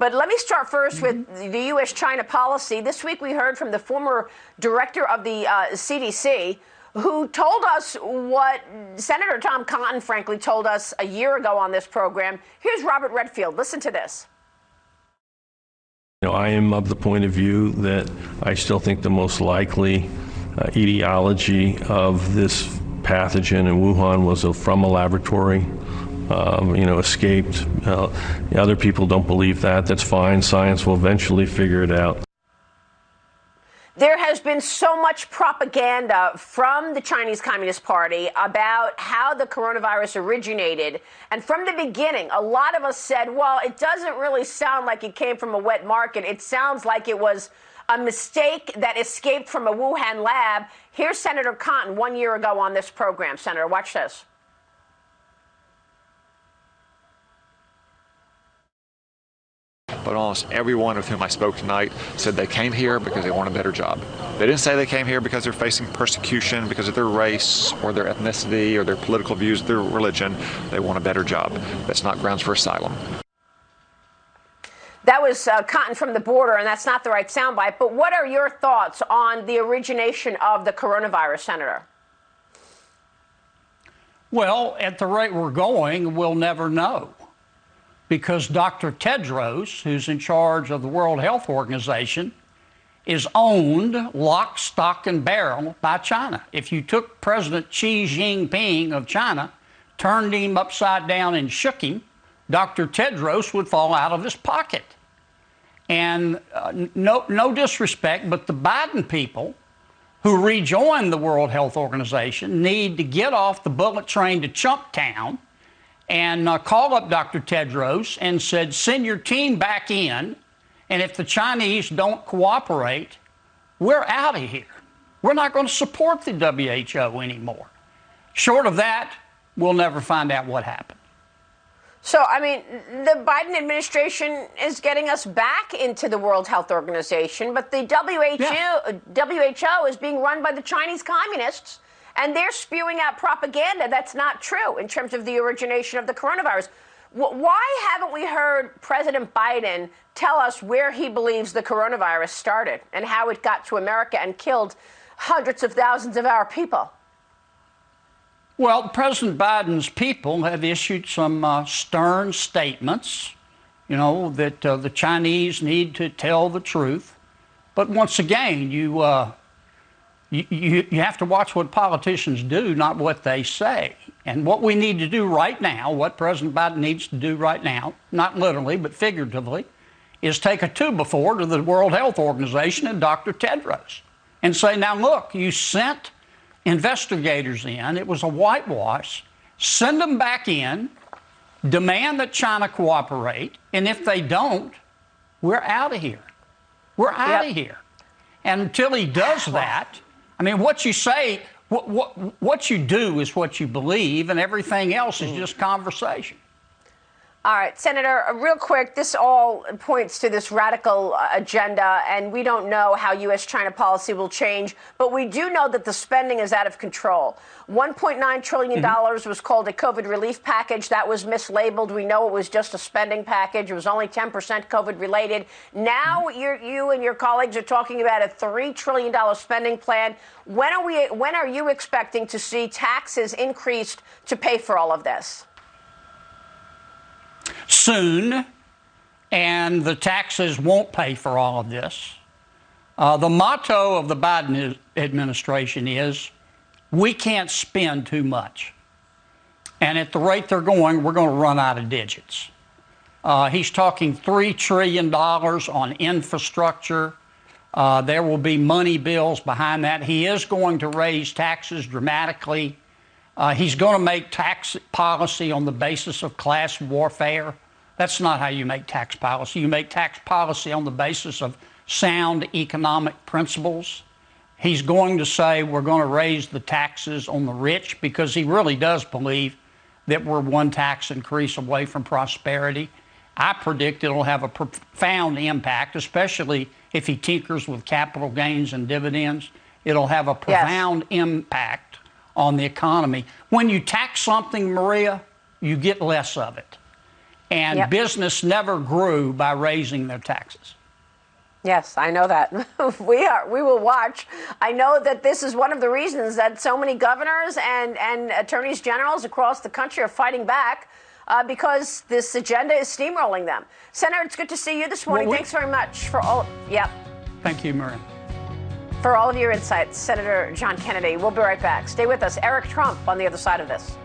But let me start first with the U.S.-China policy. This week we heard from the former director of the CDC, who told us what Senator Tom Cotton, frankly, told us a year ago on this program. Here's Robert Redfield. Listen to this. I am of the point of view that I still think the most likely etiology of this pathogen in Wuhan was from a laboratory, escaped. Other people don't believe that. That's fine. Science will eventually figure it out. There has been so much propaganda from the Chinese Communist Party about how the coronavirus originated. And from the beginning, a lot of us said, well, it doesn't really sound like it came from a wet market. It sounds like it was a mistake that escaped from a Wuhan lab. Here's Senator Cotton 1 year ago on this program. Senator, watch this. But almost everyone with whom I spoke tonight said they came here because they want a better job. They didn't say they came here because they're facing persecution because of their race or their ethnicity or their political views, their religion. They want a better job. That's not grounds for asylum. That was Cotton from the border, and that's not the right soundbite. But what are your thoughts on the origination of the coronavirus, Senator? Well, at the rate we're going, we'll never know. Because Dr. Tedros, who's in charge of the World Health Organization, is owned lock, stock, and barrel by China. If you took President Xi Jinping of China, turned him upside down and shook him, Dr. Tedros would fall out of his pocket. And no disrespect, but the Biden people who rejoined the World Health Organization need to get off the bullet train to Chumptown and called up Dr. Tedros and said, send your team back in, and if the Chinese don't cooperate, we're out of here. We're not going to support the WHO anymore. Short of that, we'll never find out what happened. So, I mean, the Biden administration is getting us back into the World Health Organization, but the WHO is being run by the Chinese communists. And they're spewing out propaganda that's not true in terms of the origination of the coronavirus. Why haven't we heard President Biden tell us where he believes the coronavirus started and how it got to America and killed hundreds of thousands of our people? Well, President Biden's people have issued some stern statements, that the Chinese need to tell the truth. But once again, you have to watch what politicians do, not what they say. And what we need to do right now, what President Biden needs to do right now, not literally but figuratively, is take a two-by-four to the World Health Organization and Dr. Tedros and say, now look, you sent investigators in, it was a whitewash, send them back in, demand that China cooperate, and if they don't, we're out of here. We're out of here. And until he does that, I mean, what you say, what you do is what you believe, and everything else is just conversation. All right, Senator, real quick, this all points to this radical agenda, and we don't know how U.S.-China policy will change, but we do know that the spending is out of control. $1.9 trillion was called a COVID relief package. That was mislabeled. We know it was just a spending package. It was only 10% COVID-related. Now you and your colleagues are talking about a $3 trillion spending plan. When are you expecting to see taxes increased to pay for all of this? Soon, and the taxes won't pay for all of this. The motto of the Biden administration is, we can't spend too much. And at the rate they're going, we're going to run out of digits. He's talking $3 trillion on infrastructure. There will be money bills behind that. He is going to raise taxes dramatically. He's going to make tax policy on the basis of class warfare. That's not how you make tax policy. You make tax policy on the basis of sound economic principles. He's going to say we're going to raise the taxes on the rich because he really does believe that we're one tax increase away from prosperity. I predict it'll have a profound impact, especially if he tinkers with capital gains and dividends. It'll have a profound impact on the economy. When you tax something, Maria, you get less of it. And business never grew by raising their taxes. Yes, I know that. We will watch. I know that this is one of the reasons that so many governors and attorneys generals across the country are fighting back because this agenda is steamrolling them. Senator, it's good to see you this morning. Thanks very much for all. Thank you, Maria. For all of your insights, Senator John Kennedy. We'll be right back. Stay with us. Eric Trump on the other side of this.